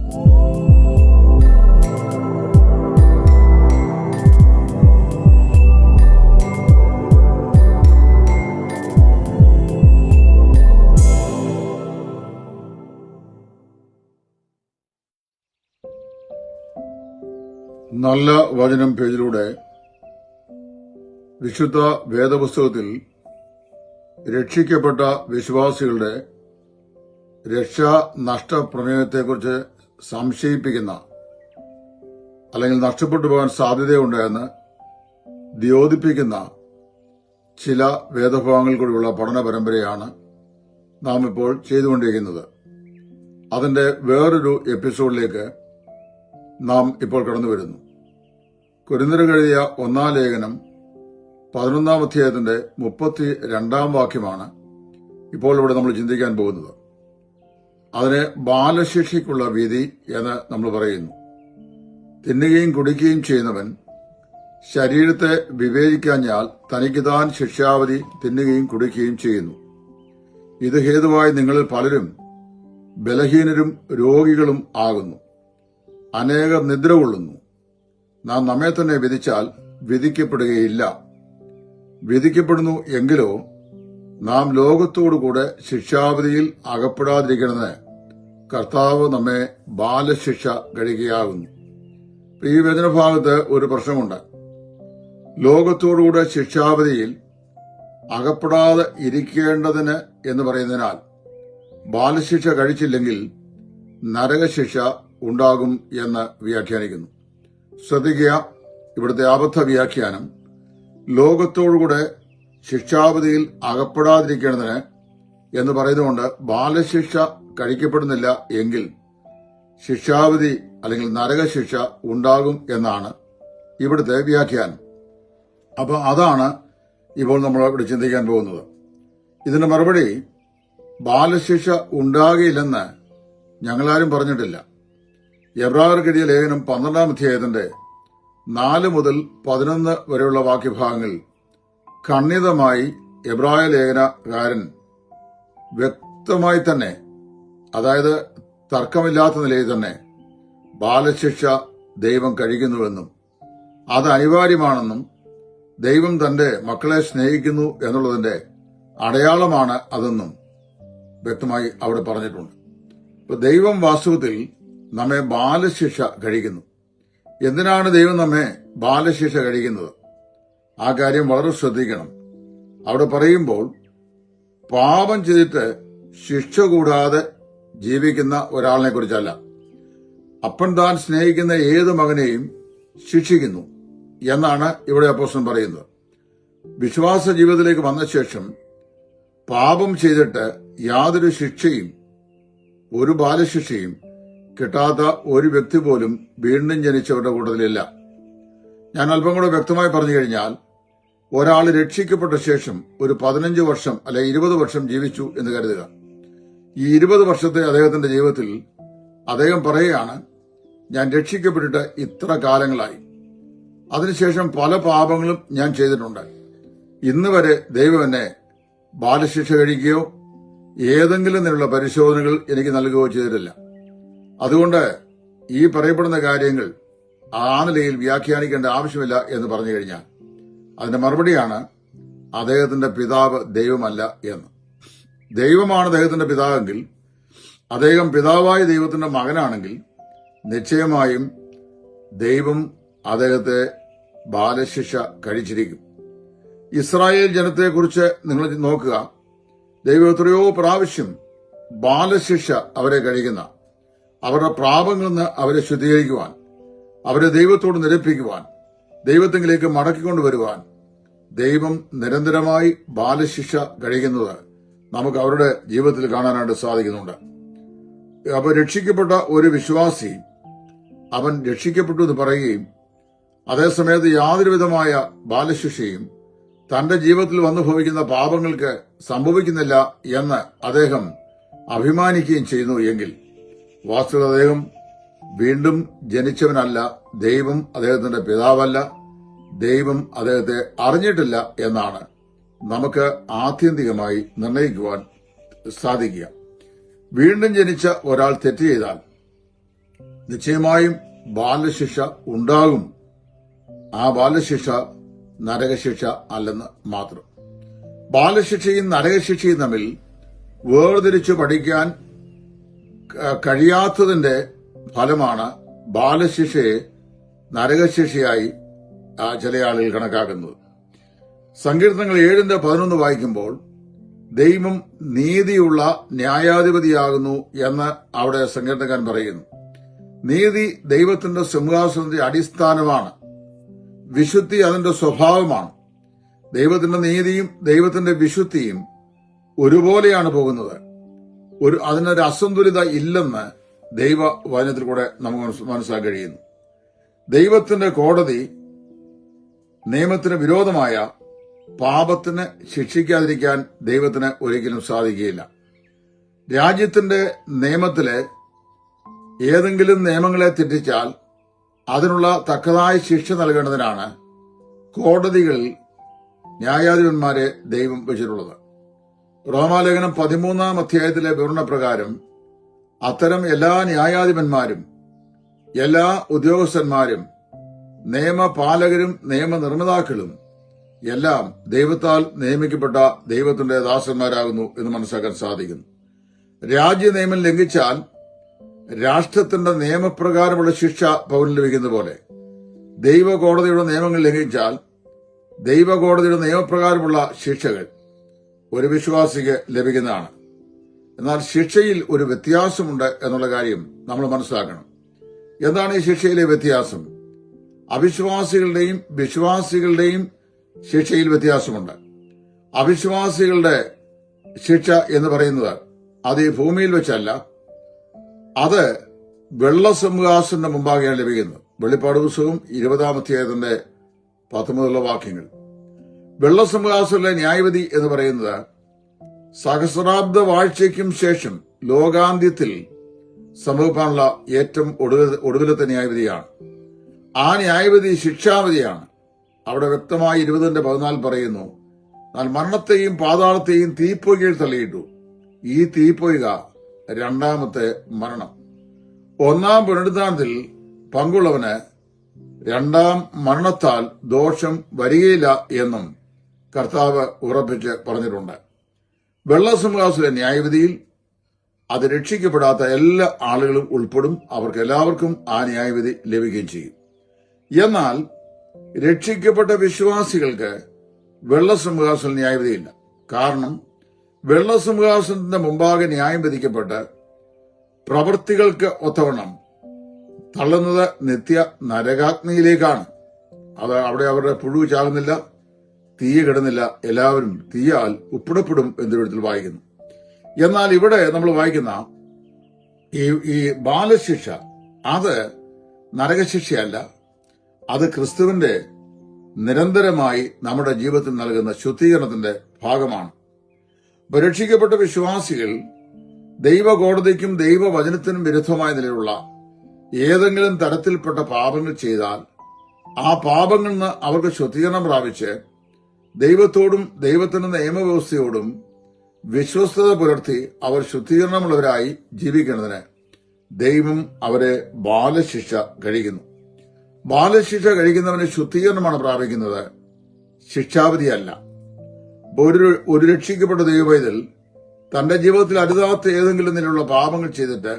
നല്ല വചനം പേജിലൂടെ വിശുദ്ധ വേദപുസ്തകത്തിൽ രക്ഷിക്കപ്പെട്ട വിശ്വാസികളുടെ രക്ഷാ നഷ്ടപ്രമേയത്തെക്കുറിച്ച് സംശയിപ്പിക്കുന്ന അല്ലെങ്കിൽ നഷ്ടപ്പെട്ടു പോകാൻ സാധ്യതയുണ്ടെന്ന് ദ്യോതിപ്പിക്കുന്ന ചില വേദഭാഗങ്ങൾ കൂടിയുള്ള പഠന പരമ്പരയാണ് നാം ഇപ്പോൾ ചെയ്തുകൊണ്ടിരിക്കുന്നത്. അതിന്റെ വേറൊരു എപ്പിസോഡിലേക്ക് നാം ഇപ്പോൾ കടന്നു വരുന്നു. കൊരിന്ത്യർക്ക് എഴുതിയ 1 ലേഖനം 11 അധ്യായത്തിന്റെ 32 വാക്യമാണ് ഇപ്പോൾ ഇവിടെ നമ്മൾ ചിന്തിക്കാൻ പോകുന്നത്. അതിനെ ബാലശിക്ഷയ്ക്കുള്ള വിധി എന്ന് നമ്മൾ പറയുന്നു. തിന്നുകയും കുടിക്കുകയും ചെയ്യുന്നവൻ ശരീരത്തെ വിവേചിക്കാഞ്ഞാൽ തനിക്ക് താൻ ശിക്ഷാവധി തിന്നുകയും കുടിക്കുകയും ചെയ്യുന്നു. ഇത് ഹേതുവായി നിങ്ങളിൽ പലരും ബലഹീനരും രോഗികളും ആകുന്നു. അനേകർ നിദ്ര കൊള്ളുന്നു. നാം നമ്മെ തന്നെ വിധിച്ചാൽ വിധിക്കപ്പെടുകയില്ല. വിധിക്കപ്പെടുന്നു എങ്കിലോ നാം ലോകത്തോടുകൂടെ ശിക്ഷാവിധിയിൽ അകപ്പെടാതിരിക്കണമെന്ന് കർത്താവ് നമ്മെ ബാലശിക്ഷ കഴിക്കുകയാകുന്നു. ഈ വചനഭാഗത്ത് ഒരു പ്രശ്നമുണ്ട്. ലോകത്തോടുകൂടെ ശിക്ഷാവിധിയിൽ അകപ്പെടാതെ ഇരിക്കേണ്ടതിന് എന്ന് പറയുന്നതിനാൽ ബാലശിക്ഷ കഴിച്ചില്ലെങ്കിൽ നരകശിക്ഷ ഉണ്ടാകും എന്ന് വ്യാഖ്യാനിക്കുന്നു. ശ്രദ്ധിക്കുക, ഇവിടുത്തെ അബദ്ധ വ്യാഖ്യാനം ലോകത്തോടുകൂടെ ശിക്ഷാവിധിയിൽ അകപ്പെടാതിരിക്കേണ്ടതിന് എന്ന് പറയുന്നതുകൊണ്ട് ബാലശിക്ഷ കഴിക്കപ്പെടുന്നില്ല എങ്കിൽ ശിക്ഷാവിധി അല്ലെങ്കിൽ നരകശിക്ഷ ഉണ്ടാകും എന്നാണ് ഇവിടുത്തെ വ്യാഖ്യാനം. അപ്പൊ അതാണ് ഇപ്പോൾ നമ്മൾ ഇവിടെ ചിന്തിക്കാൻ പോകുന്നത്. ഇതിന്റെ മറുപടി ബാലശിക്ഷ ഉണ്ടാകില്ലെന്ന് ഞങ്ങളാരും പറഞ്ഞിട്ടില്ല. എബ്രായർക്ക് എഴുതിയ ലേഖനം 12 അധ്യായത്തിന്റെ 4 മുതൽ 11 വരെയുള്ള വാക്യഭാഗങ്ങൾ ഖണ്ഡിതമായി എബ്രായ ലേഖനകാരൻ വ്യക്തമായി തന്നെ, അതായത് തർക്കമില്ലാത്ത നിലയിൽ തന്നെ ബാലശിക്ഷ ദൈവം കഴിക്കുന്നുവെന്നും അത് അനിവാര്യമാണെന്നും ദൈവം തന്റെ മക്കളെ സ്നേഹിക്കുന്നു എന്നുള്ളതിന്റെ അടയാളമാണ് അതെന്നും വ്യക്തമായി അവിടെ പറഞ്ഞിട്ടുണ്ട്. ദൈവം വാസ്തവത്തിൽ നമ്മെ ബാലശിക്ഷ കഴിക്കുന്നു. എന്തിനാണ് ദൈവം നമ്മെ ബാലശിക്ഷ കഴിക്കുന്നത്? ആ കാര്യം വളരെ ശ്രദ്ധിക്കണം. അവിടെ പറയുമ്പോൾ പാപം ചെയ്തിട്ട് ശിക്ഷ കൂടാതെ ജീവിക്കുന്ന ഒരാളിനെ കുറിച്ചല്ല. അപ്പൻ താൻ സ്നേഹിക്കുന്ന ഏത് മകനെയും ശിക്ഷിക്കുന്നു എന്നാണ് ഇവിടെ അപ്പോസ്തലൻ പറയുന്നത്. വിശ്വാസ ജീവിതത്തിലേക്ക് വന്ന ശേഷം പാപം ചെയ്തിട്ട് യാതൊരു ശിക്ഷയും, ഒരു ബാലശിക്ഷയും കിട്ടാത്ത ഒരു വ്യക്തി പോലും വീണ്ടും ജനിച്ചവരുടെ കൂട്ടത്തിലില്ല. ഞാൻ അല്പം കൂടെ വ്യക്തമായി പറഞ്ഞു കഴിഞ്ഞാൽ, ഒരാൾ രക്ഷിക്കപ്പെട്ട ശേഷം ഒരു 15 വർഷം അല്ലെ 20 വർഷം ജീവിച്ചു എന്ന് കരുതുക. ഈ 20 വർഷത്തെ അദ്ദേഹത്തിന്റെ ജീവിതത്തിൽ അദ്ദേഹം പറയുകയാണ്, ഞാൻ രക്ഷിക്കപ്പെട്ടിട്ട് ഇത്ര കാലങ്ങളായി, അതിനുശേഷം പല പാപങ്ങളും ഞാൻ ചെയ്തിട്ടുണ്ട്, ഇന്ന് വരെ ദൈവം എന്നെ ബാലശിക്ഷ കഴിക്കുകയോ ഏതെങ്കിലും നിന്നുള്ള പരിശോധനകൾ എനിക്ക് നൽകുകയോ ചെയ്തിട്ടില്ല. അതുകൊണ്ട് ഈ പറയപ്പെടുന്ന കാര്യങ്ങൾ ആ നിലയിൽ വ്യാഖ്യാനിക്കേണ്ട ആവശ്യമില്ല എന്ന് പറഞ്ഞു കഴിഞ്ഞാൽ അതിന്റെ മറുപടിയാണ് അദ്ദേഹത്തിന്റെ പിതാവ് ദൈവമല്ല എന്ന്. ദൈവമാണ് അദ്ദേഹത്തിന്റെ പിതാവെങ്കിൽ, അദ്ദേഹം പിതാവായ ദൈവത്തിന്റെ മകനാണെങ്കിൽ നിശ്ചയമായും ദൈവം അദ്ദേഹത്തെ ബാലശിക്ഷ കഴിച്ചിരിക്കും. ഇസ്രായേൽ ജനത്തെക്കുറിച്ച് നിങ്ങൾ നോക്കുക. ദൈവം എത്രയോ പ്രാവശ്യം ബാലശിക്ഷ അവരെ കഴിക്കുന്ന, അവരുടെ പാപങ്ങളിൽ നിന്ന് അവരെ ശുദ്ധീകരിക്കുവാൻ, അവരെ ദൈവത്തോട് നിരപ്പിക്കുവാൻ, ദൈവത്തെങ്കിലേക്ക് മടക്കിക്കൊണ്ടുവരുവാൻ ദൈവം നിരന്തരമായി ബാലശിക്ഷ കഴിക്കുന്നത് നമുക്ക് അവരുടെ ജീവിതത്തിൽ കാണാനായിട്ട് സാധിക്കുന്നുണ്ട്. അപ്പോൾ രക്ഷിക്കപ്പെട്ട ഒരു വിശ്വാസി അവൻ രക്ഷിക്കപ്പെട്ടു എന്ന് പറയുകയും അതേസമയത്ത് യാതൊരുവിധമായ ബാലശിക്ഷയും തന്റെ ജീവിതത്തിൽ വന്നു ഭവിക്കുന്ന പാപങ്ങൾക്ക് സംഭവിക്കുന്നില്ല എന്ന് അദ്ദേഹം അഭിമാനിക്കുകയും ചെയ്യുന്നു എങ്കിൽ വാസ്തവത്തിൽ അദ്ദേഹം വീണ്ടും ജനിച്ചവനല്ല, ദൈവം അദ്ദേഹത്തിന്റെ പിതാവല്ല, ദൈവം അദ്ദേഹത്തെ അറിഞ്ഞിട്ടില്ല എന്നാണ് നമുക്ക് ആത്യന്തികമായി നിർണയിക്കുവാൻ സാധിക്കുക. വീണ്ടും ജനിച്ച ഒരാൾ തെറ്റ് ചെയ്താൽ നിശ്ചയമായും ബാലശിക്ഷ ഉണ്ടാകും. ആ ബാലശിക്ഷ നരകശിക്ഷ അല്ലെന്ന് മാത്രം. ബാലശിക്ഷയും നരകശിക്ഷയും തമ്മിൽ വേർതിരിച്ചു പഠിക്കാൻ കഴിയാത്തതിന്റെ ഫലമാണ് ബാലശിക്ഷയെ നരകശിക്ഷയായി ചില ആളുകൾ കണക്കാക്കുന്നത്. സങ്കീർത്തനങ്ങൾ 7:11 വായിക്കുമ്പോൾ ദൈവം നീതിയുള്ള ന്യായാധിപതിയാകുന്നു എന്ന് അവിടെ സങ്കീർത്തനക്കാരൻ പറയുന്നു. നീതി ദൈവത്തിന്റെ സിംഹാസനത്തിന്റെ അടിസ്ഥാനമാണ്. വിശുദ്ധി അതിന്റെ സ്വഭാവമാണ്. ദൈവത്തിന്റെ നീതിയും ദൈവത്തിന്റെ വിശുദ്ധിയും ഒരുപോലെയാണ് പോകുന്നത്. അതിനൊരു അസന്തുലിത ഇല്ലെന്ന് ദൈവവചനത്തിൽ കൂടെ നമുക്ക് മനസ്സിലാക്കാൻ കഴിയുന്നു. ദൈവത്തിന്റെ കോടതി നിയമത്തിന് വിരോധമായ പാപത്തിന് ശിക്ഷിക്കാതിരിക്കാൻ ദൈവത്തിന് ഒരിക്കലും സാധിക്കുകയില്ല. രാജ്യത്തിന്റെ നിയമത്തിലെ ഏതെങ്കിലും നിയമങ്ങളെ തെറ്റിച്ചാൽ അതിനുള്ള തക്കതായ ശിക്ഷ നൽകേണ്ടതിനാണ് കോടതികളിൽ ന്യായാധിപന്മാരെ ദൈവം വെച്ചിട്ടുള്ളത്. റോമാലേഖനം 13 അധ്യായത്തിലെ വിവരണപ്രകാരം അത്തരം എല്ലാ ന്യായാധിപന്മാരും എല്ലാ ഉദ്യോഗസ്ഥന്മാരും നിയമപാലകരും നിയമനിർമ്മാതാക്കളും എല്ലാം ദൈവത്താൽ നിയമിക്കപ്പെട്ട ദൈവത്തിന്റെ ദാസന്മാരാകുന്നു എന്ന് മനസ്സിലാക്കാൻ സാധിക്കുന്നു. രാജ്യ നിയമം ലംഘിച്ചാൽ രാഷ്ട്രത്തിന്റെ നിയമപ്രകാരമുള്ള ശിക്ഷ പൗരന് ലഭിക്കുന്ന പോലെ ദൈവകോടതിയുടെ നിയമങ്ങൾ ലംഘിച്ചാൽ ദൈവകോടതിയുടെ നിയമപ്രകാരമുള്ള ശിക്ഷകൾ ഒരു വിശ്വാസിക്ക് ലഭിക്കുന്നതാണ്. എന്നാൽ ശിക്ഷയിൽ ഒരു വ്യത്യാസമുണ്ട് എന്നുള്ള കാര്യം നമ്മൾ മനസ്സിലാക്കണം. എന്താണ് ഈ ശിക്ഷയിലെ വ്യത്യാസം? അവിശ്വാസികളുടെയും വിശ്വാസികളുടെയും ശിക്ഷയിൽ വ്യത്യാസമുണ്ട്. അവിശ്വാസികളുടെ ശിക്ഷ എന്ന് പറയുന്നത് അത് ഈ ഭൂമിയിൽ വെച്ചല്ല, അത് വെള്ളസിംഹാസനത്തിന്റെ മുമ്പാകെയാണ് ലഭിക്കുന്നത്. വെളിപ്പാട് പുസ്തകം 20 അധ്യായത്തിന്റെ 19 വാക്യങ്ങൾ. വെള്ളസിംഹാസനിലെ ന്യായവിധി എന്ന് പറയുന്നത് സഹസ്രാബ്ദ വാഴ്ചയ്ക്കും ശേഷം ലോകാന്ത്യത്തിൽ സംഭവിക്കാനുള്ള ഏറ്റവും ഒടുവിലത്തെ ന്യായവിധിയാണ്. ആ ന്യായവിധി ശിക്ഷാവിധിയാണ്. അവിടെ വ്യക്തമായി 20:14 പറയുന്നു, എന്നാൽ മരണത്തെയും പാതാളത്തെയും തീപ്പൊയ്കയിൽ തള്ളിയിട്ടു. ഈ തീപ്പൊയ്ക രണ്ടാമത്തെ മരണം. ഒന്നാം പുനരുദ്ധാനത്തിൽ പങ്കുള്ളവന് രണ്ടാം മരണത്താൽ ദോഷം വരികയില്ല എന്നും കർത്താവ് ഉറപ്പിച്ച് പറഞ്ഞിട്ടുണ്ട്. വെള്ളസിംഹാസന ന്യായവിധിയിൽ അത് രക്ഷിക്കപ്പെടാത്ത എല്ലാ ആളുകളും ഉൾപ്പെടും. അവർക്ക് എല്ലാവർക്കും ആ ന്യായവിധി ലഭിക്കുകയും ചെയ്യും. എന്നാൽ രക്ഷിക്കപ്പെട്ട വിശ്വാസികൾക്ക് വെള്ളസിംഹാസന ന്യായവിധിയില്ല. കാരണം വെള്ളസിംഹാസനത്തിന്റെ മുമ്പാകെ ന്യായം വിധിക്കപ്പെട്ട് പ്രവൃത്തികൾക്ക് ഒത്തവണ്ണം തള്ളുന്നത് നിത്യ നരകാഗ്നിയിലേക്കാണ്. അത് അവിടെ അവരുടെ പുഴു ചാകുന്നില്ല, തീ കിടന്നില്ല, എല്ലാവരും തീയാൽ ഉപ്പിടപ്പെടും എന്നൊരിടത്തിൽ വായിക്കുന്നു. എന്നാൽ ഇവിടെ നമ്മൾ വായിക്കുന്ന ഈ ബാലശിക്ഷ അത് നരകശിക്ഷയല്ല, അത് ക്രിസ്തുവിന്റെ നിരന്തരമായി നമ്മുടെ ജീവിതത്തിൽ നൽകുന്ന ശുദ്ധീകരണത്തിന്റെ ഭാഗമാണ്. രക്ഷിക്കപ്പെട്ട വിശ്വാസികൾ ദൈവകോടതിക്കും ദൈവവചനത്തിനും വിരുദ്ധമായ നിലയിലുള്ള ഏതെങ്കിലും തരത്തിൽപ്പെട്ട പാപങ്ങൾ ചെയ്താൽ ആ പാപങ്ങളിൽ നിന്ന് അവർക്ക് ശുദ്ധീകരണം പ്രാപിച്ച് ദൈവത്തോടും ദൈവത്തിന്റെ നിയമവ്യവസ്ഥയോടും വിശ്വസ്തത പുലർത്തി അവർ ശുദ്ധീകരണമുള്ളവരായി ജീവിക്കുന്നതിന് ദൈവം അവരെ ബാലശിക്ഷ കഴിക്കുന്നു. ബാലശിക്ഷ കഴിക്കുന്നവന് ശുദ്ധീകരണമാണ് പ്രാപിക്കുന്നത്, ശിക്ഷാവിധിയല്ല. ഒരു രക്ഷിക്കപ്പെട്ട ദൈവപൈതൽ തന്റെ ജീവിതത്തിൽ അരുതാത്ത ഏതെങ്കിലും നിലയിലുള്ള പാപങ്ങൾ ചെയ്തിട്ട്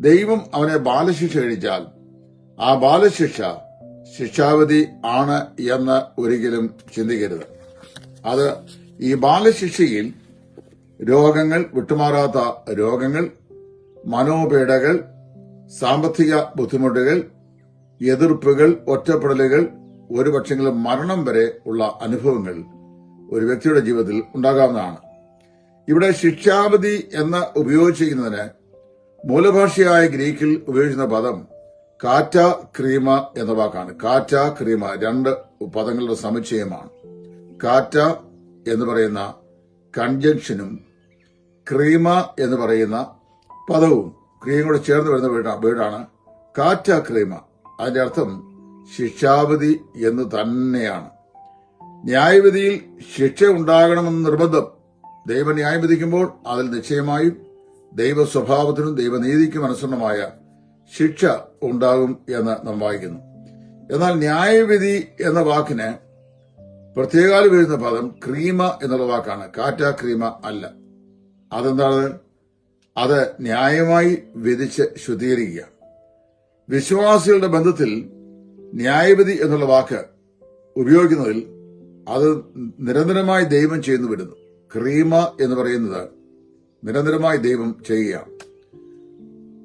ദൈവം അവനെ ബാലശിക്ഷ കഴിച്ചാൽ ആ ബാലശിക്ഷ ശിക്ഷാവിധി ആണ് എന്ന് ഒരിക്കലും ചിന്തിക്കരുത്. അത് ഈ ബാലശിക്ഷയിൽ രോഗങ്ങൾ, വിട്ടുമാറാത്ത രോഗങ്ങൾ, മനോപീഡകൾ, സാമ്പത്തിക ബുദ്ധിമുട്ടുകൾ, എതിർപ്പുകൾ, ഒറ്റപ്പെടലുകൾ, ഒരുപക്ഷെങ്കിലും മരണം വരെ ഉള്ള അനുഭവങ്ങൾ ഒരു വ്യക്തിയുടെ ജീവിതത്തിൽ ഉണ്ടാകാവുന്നതാണ്. ഇവിടെ ശിക്ഷാവിധി എന്ന് ഉപയോഗിച്ചിരിക്കുന്നതിന് മൂലഭാഷയായ ഗ്രീക്കിൽ ഉപയോഗിക്കുന്ന പദം കാറ്റ ക്രീമ എന്ന വാക്കാണ്. കാറ്റ ക്രീമ 2 പദങ്ങളുടെ സമുച്ചയമാണ്. കാറ്റ എന്ന് പറയുന്ന കൺജങ്ഷനും ക്രീമ എന്ന് പറയുന്ന പദവും ക്രിയയും കൂടെ ചേർന്ന് വരുന്ന വീടാണ് കാറ്റ ക്രീമ. അതിന്റെ അർത്ഥം ശിക്ഷാവിധി എന്ന് തന്നെയാണ്. ന്യായവിധിയിൽ ശിക്ഷ ഉണ്ടാകണമെന്ന് നിർബന്ധം. ദൈവം ന്യായം വിധിക്കുമ്പോൾ അതിൽ നിശ്ചയമായും ദൈവ സ്വഭാവത്തിനും ദൈവനീതിക്കും അനുസരണമായ ശിക്ഷ ഉണ്ടാകും എന്ന് നാം വായിക്കുന്നു. എന്നാൽ ന്യായവിധി എന്ന വാക്കിന് പ്രത്യേകാൽ വരുന്ന പദം ക്രീമ എന്നുള്ള വാക്കാണ്, കാറ്റ ക്രീമ അല്ല. അതെന്താണ്? അത് ന്യായമായി വിധിച്ച് ശുദ്ധീകരിക്കുക. വിശ്വാസികളുടെ ബന്ധത്തിൽ ന്യായവിധി എന്നുള്ള വാക്ക് ഉപയോഗിക്കുന്നതിൽ അത് നിരന്തരമായി ദൈവം ചെയ്യുന്നു വരുന്നു. ക്രീമ എന്ന് പറയുന്നത് നിരന്തരമായി ദൈവം ചെയ്യുകയാണ്.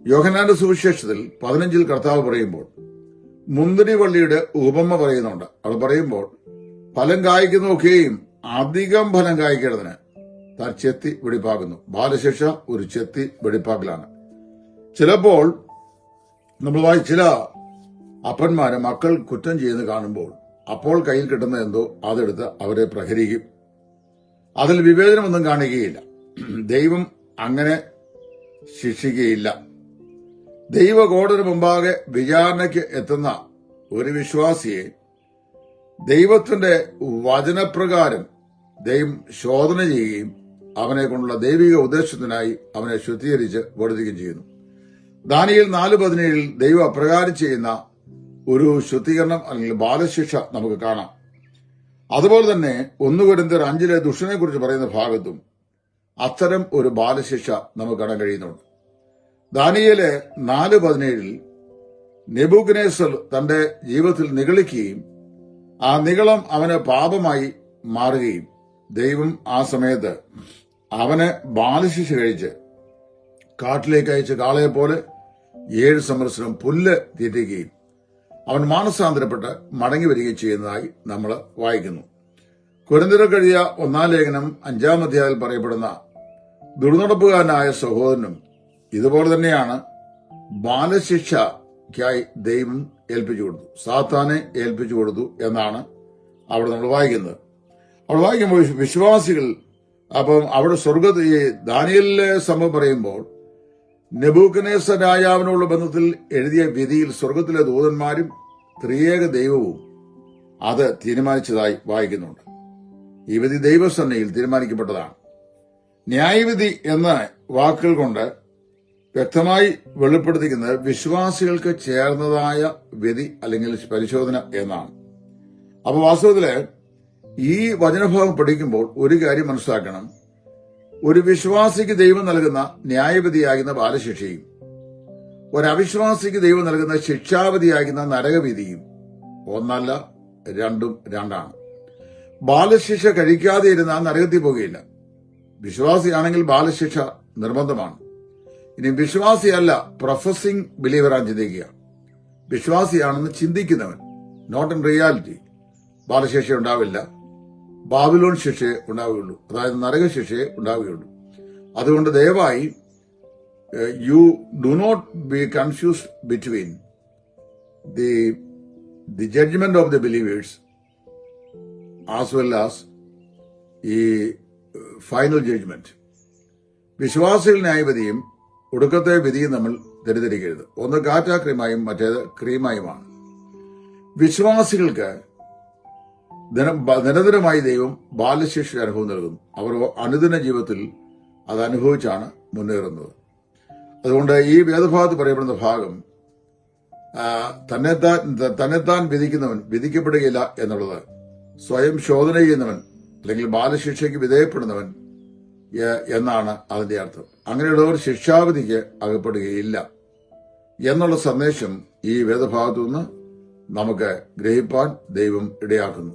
യോഹന്നാന്റെ സുവിശേഷത്തിൽ 15 കർത്താവ് പറയുമ്പോൾ മുന്തിരിവള്ളിയുടെ ഉപമ പറയുന്നുണ്ട്. അത് പറയുമ്പോൾ ഫലം കായ്ക്കുന്നതൊക്കെയും അധികം ഫലം കായ്ക്കേണ്ടതിന് താൻ ചെത്തി വെടിപ്പാക്കുന്നു. ബാലശിക്ഷ ഒരു ചെത്തി വെടിപ്പാക്കലാണ്. ചിലപ്പോൾ നമ്മൾ ചില അപ്പന്മാരെ മക്കൾ കുറ്റം ചെയ്യുന്നത് കാണുമ്പോൾ അപ്പോൾ കയ്യിൽ കിട്ടുന്ന എന്തോ അതെടുത്ത് അവരെ പ്രഹരിക്കും. അതിൽ വിവേചനമൊന്നും കാണുകയില്ല. ദൈവം അങ്ങനെ ശിക്ഷിക്കുകയില്ല. ദൈവകോടതിന് മുമ്പാകെ വിചാരണയ്ക്ക് എത്തുന്ന ഒരു വിശ്വാസിയെ ദൈവത്തിന്റെ വചനപ്രകാരം ദൈവം ശോധന ചെയ്യുകയും അവനെ കൊണ്ടുള്ള ദൈവിക ഉദ്ദേശത്തിനായി അവനെ ശുദ്ധീകരിച്ച് വേർതിരിക്കുകയും ചെയ്യുന്നു. ദാനിയേൽ 4:17 ദൈവം അപ്രകാരം ചെയ്യുന്ന ഒരു ശുദ്ധീകരണം അല്ലെങ്കിൽ ബാലശിക്ഷ നമുക്ക് കാണാം. അതുപോലെ തന്നെ 1 കൊരിന്ത്യർ 5 ദുഷ്ടനെ കുറിച്ച് പറയുന്ന ഭാഗത്തും അത്തരം ഒരു ബാലശിക്ഷ നമുക്ക് കാണാൻ കഴിയുന്നുണ്ട്. ദാനിയേല് 4:17 നെബൂഖദ്നേസർ തന്റെ ജീവിതത്തിൽ നിഗളിക്കുകയും ആ നിഗളം അവന് പാപമായി മാറുകയും ദൈവം ആ സമയത്ത് അവന് ബാലശിക്ഷ കഴിച്ച് കാട്ടിലേക്ക് അയച്ച് കാളയെപ്പോലെ 7 സംവത്സരം പുല്ല് തീറ്റിക്കുകയും അവൻ മാനസാന്തരപ്പെട്ട് മടങ്ങി വരികയും ചെയ്യുന്നതായി നമ്മൾ വായിക്കുന്നു. കൊരിന്ത്യർക്ക് കഴിയ 1 ലേഖനം 5 അധ്യായത്തിൽ പറയപ്പെടുന്ന ദുർനടപ്പുകാരനായ സഹോദരനും ഇതുപോലെ തന്നെയാണ് ബാലശിക്ഷയ്ക്കായി ദൈവം ഏൽപ്പിച്ചു കൊടുത്തു, സാത്താനെ ഏൽപ്പിച്ചു കൊടുത്തു എന്നാണ് അവിടെ നമ്മൾ വായിക്കുന്നത്. അവിടെ വായിക്കുമ്പോൾ വിശ്വാസികൾ അപ്പം അവിടെ ദാനിയേലിലെ സംഭവം പറയുമ്പോൾ നെബൂഖദ്നേസർ രാജാവിനുള്ള ബന്ധത്തിൽ എഴുതിയ വിധിയിൽ സ്വർഗത്തിലെ ദൂതന്മാരും ത്രിയേക ദൈവവും അത് തീരുമാനിച്ചതായി വായിക്കുന്നുണ്ട്. ഈ വിധി ദൈവസന്നയിൽ തീരുമാനിക്കപ്പെട്ടതാണ്. ന്യായവിധി എന്ന വാക്കുകൾ കൊണ്ട് വ്യക്തമായി വെളിപ്പെടുത്തിക്കുന്നത് വിശ്വാസികൾക്ക് ചേർന്നതായ വിധി അല്ലെങ്കിൽ പരിശോധന എന്നാണ്. അപ്പൊ വാസ്തവത്തില് ഈ വചനഭാഗം പഠിക്കുമ്പോൾ ഒരു കാര്യം മനസ്സിലാക്കണം. ഒരു വിശ്വാസിക്ക് ദൈവം നൽകുന്ന ന്യായവിധിയാകുന്ന ബാലശിക്ഷയും ഒരു അവിശ്വാസിക്ക് ദൈവം നൽകുന്ന ശിക്ഷാവിധിയാകുന്ന നരകവിധിയും ഒന്നല്ല, രണ്ടും രണ്ടാണ്. ബാലശിക്ഷ കഴിക്കാതെ ഇരുന്ന നരകത്തിൽ പോകുകയില്ല. വിശ്വാസിയാണെങ്കിൽ ബാലശിക്ഷ നിർബന്ധമാണ്. ഇനി വിശ്വാസിയല്ല, പ്രൊഫസിംഗ് ബിലീവറാണ് ചിന്തിക്കുക. വിശ്വാസിയാണെന്ന് ചിന്തിക്കുന്നവൻ, നോട്ട് ഇൻ റിയാലിറ്റി, ബാലശിക്ഷ ഉണ്ടാവില്ല. ബാബിലോൺ ശിക്ഷയെ ഉണ്ടാവുകയുള്ളൂ, അതായത് നരകശിക്ഷയെ ഉണ്ടാവുകയുള്ളൂ. അതുകൊണ്ട് ദയവായി you do not be confused between the judgement of the believers as well as ഈ ഫൈനൽ ജഡ്ജ്മെന്റ്. വിശ്വാസികൾ ന്യായവിധിയും ഒടുക്കത്തെ വിധിയും നമ്മൾ തെറ്റിദ്ധരിക്കരുത്. ഒന്ന് കാറ്റാ ക്രീമായും മറ്റേത് ക്രീമായുമാണ്. വിശ്വാസികൾക്ക് നിരന്തരമായി ദൈവം ബാലശിക്ഷ അനുഭവം നൽകുന്നു. അവർ അനുദിന ജീവിതത്തിൽ അത് അനുഭവിച്ചാണ് മുന്നേറുന്നത്. അതുകൊണ്ട് ഈ വേദഭാഗത്ത് പറയപ്പെടുന്ന ഭാഗം തന്നെത്താൻ വിധിക്കുന്നവൻ വിധിക്കപ്പെടുകയില്ല എന്നുള്ളത്, സ്വയം ശോധന ചെയ്യുന്നവൻ അല്ലെങ്കിൽ ബാലശിക്ഷയ്ക്ക് വിധേയപ്പെടുന്നവൻ എന്നാണ് അതിന്റെ അർത്ഥം. അങ്ങനെയുള്ളവർ ശിക്ഷാവിധിക്ക് അകപ്പെടുകയില്ല എന്നുള്ള സന്ദേശം ഈ വേദഭാഗത്തു നിന്ന് നമുക്ക് ഗ്രഹിപ്പാൻ ദൈവം ഇടയാക്കുന്നു.